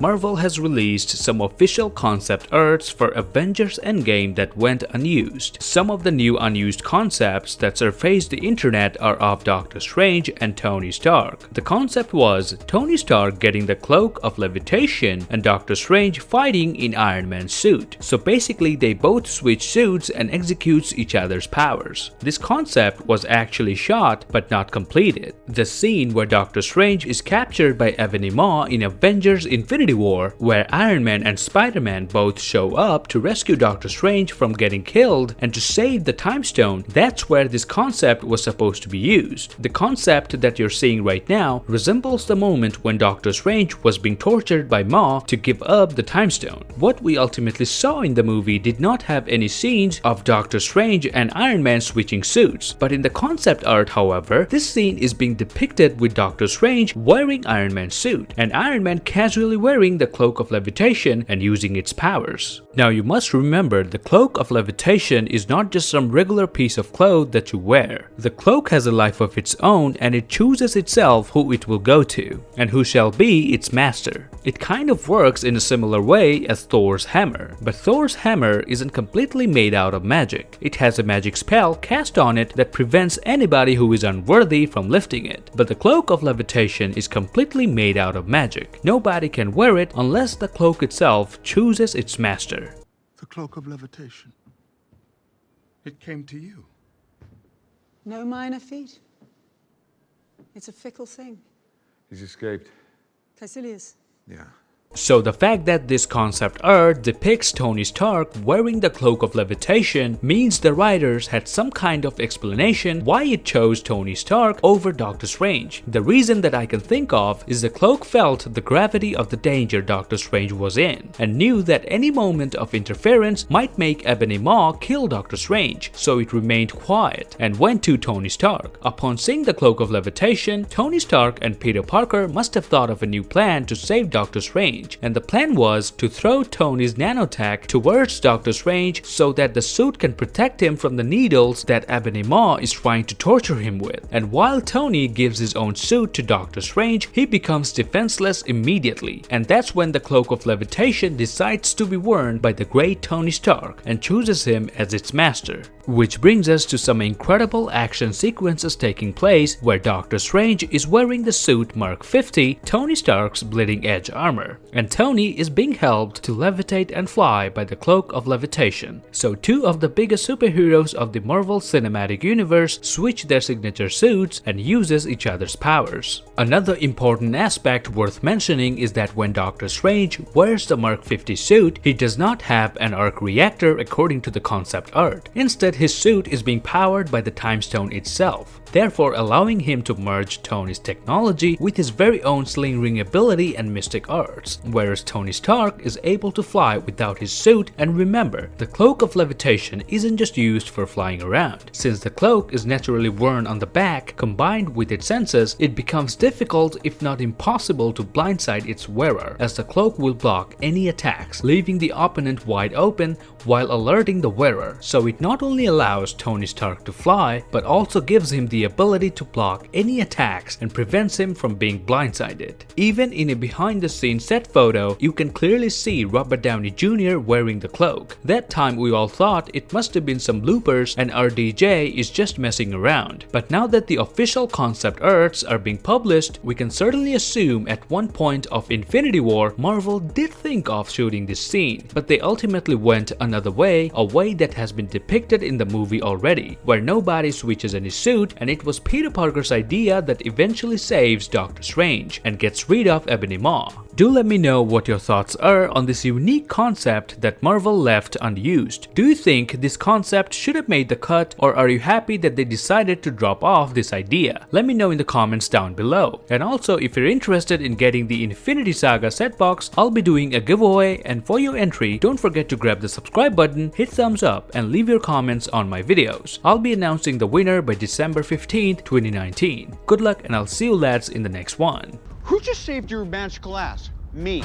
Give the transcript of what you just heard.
Marvel has released some official concept arts for Avengers Endgame that went unused. Some of the new unused concepts that surfaced the internet are of Doctor Strange and Tony Stark. The concept was Tony Stark getting the Cloak of Levitation and Doctor Strange fighting in Iron Man's suit. So basically they both switch suits and executes each other's powers. This concept was actually shot but not completed. The scene where Doctor Strange is captured by Ebony Maw in Avengers Infinity War, where Iron Man and Spider-Man both show up to rescue Doctor Strange from getting killed and to save the Time Stone, that's where this concept was supposed to be used. The concept that you're seeing right now resembles the moment when Doctor Strange was being tortured by Maw to give up the Time Stone. What we ultimately saw in the movie did not have any scenes of Doctor Strange and Iron Man switching suits, but in the concept art, however, this scene is being depicted with Doctor Strange wearing Iron Man's suit and Iron Man casually wearing the Cloak of Levitation and using its powers. Now you must remember, the Cloak of Levitation is not just some regular piece of cloth that you wear. The cloak has a life of its own and it chooses itself who it will go to and who shall be its master. It kind of works in a similar way as Thor's hammer, but Thor's hammer isn't completely made out of magic. It has a magic spell cast on it that prevents anybody who is unworthy from lifting it. But the Cloak of Levitation is completely made out of magic. Nobody can wear it unless the cloak itself chooses its master. The Cloak of Levitation. It came to you. No minor feat. It's a fickle thing. He's escaped. Caecilius. Yeah. So the fact that this concept art depicts Tony Stark wearing the Cloak of Levitation means the writers had some kind of explanation why it chose Tony Stark over Doctor Strange. The reason that I can think of is the cloak felt the gravity of the danger Doctor Strange was in and knew that any moment of interference might make Ebony Maw kill Doctor Strange, so it remained quiet and went to Tony Stark. Upon seeing the Cloak of Levitation, Tony Stark and Peter Parker must have thought of a new plan to save Doctor Strange. And the plan was to throw Tony's nanotech towards Doctor Strange so that the suit can protect him from the needles that Ebony Maw is trying to torture him with. And while Tony gives his own suit to Doctor Strange, he becomes defenseless immediately. And that's when the Cloak of Levitation decides to be worn by the great Tony Stark and chooses him as its master. Which brings us to some incredible action sequences taking place where Doctor Strange is wearing the suit Mark 50, Tony Stark's bleeding edge armor, and Tony is being helped to levitate and fly by the Cloak of Levitation. So two of the biggest superheroes of the Marvel Cinematic Universe switch their signature suits and uses each other's powers. Another important aspect worth mentioning is that when Doctor Strange wears the Mark 50 suit, he does not have an arc reactor according to the concept art. Instead, his suit is being powered by the Time Stone itself, therefore allowing him to merge Tony's technology with his very own sling ring ability and mystic arts, whereas Tony Stark is able to fly without his suit. And remember, the Cloak of Levitation isn't just used for flying around. Since the cloak is naturally worn on the back, combined with its senses, it becomes difficult if not impossible to blindside its wearer, as the cloak will block any attacks, leaving the opponent wide open while alerting the wearer. So it not only allows Tony Stark to fly, but also gives him the ability to block any attacks and prevents him from being blindsided. Even in a behind the scenes set photo, you can clearly see Robert Downey Jr. wearing the cloak. That time we all thought it must have been some bloopers and RDJ is just messing around. But now that the official concept arts are being published, we can certainly assume at one point of Infinity War, Marvel did think of shooting this scene, but they ultimately went another way, a way that has been depicted in the movie already, where nobody switches any suit, and it was Peter Parker's idea that eventually saves Doctor Strange and gets rid of Ebony Maw. Do let me know what your thoughts are on this unique concept that Marvel left unused. Do you think this concept should have made the cut, or are you happy that they decided to drop off this idea? Let me know in the comments down below. And also, if you're interested in getting the Infinity Saga set box, I'll be doing a giveaway, and for your entry, don't forget to grab the subscribe button, hit thumbs up, and leave your comments on my videos. I'll be announcing the winner by December 15th, 2019. Good luck, and I'll see you lads in the next one. Who just saved your magical ass? Me.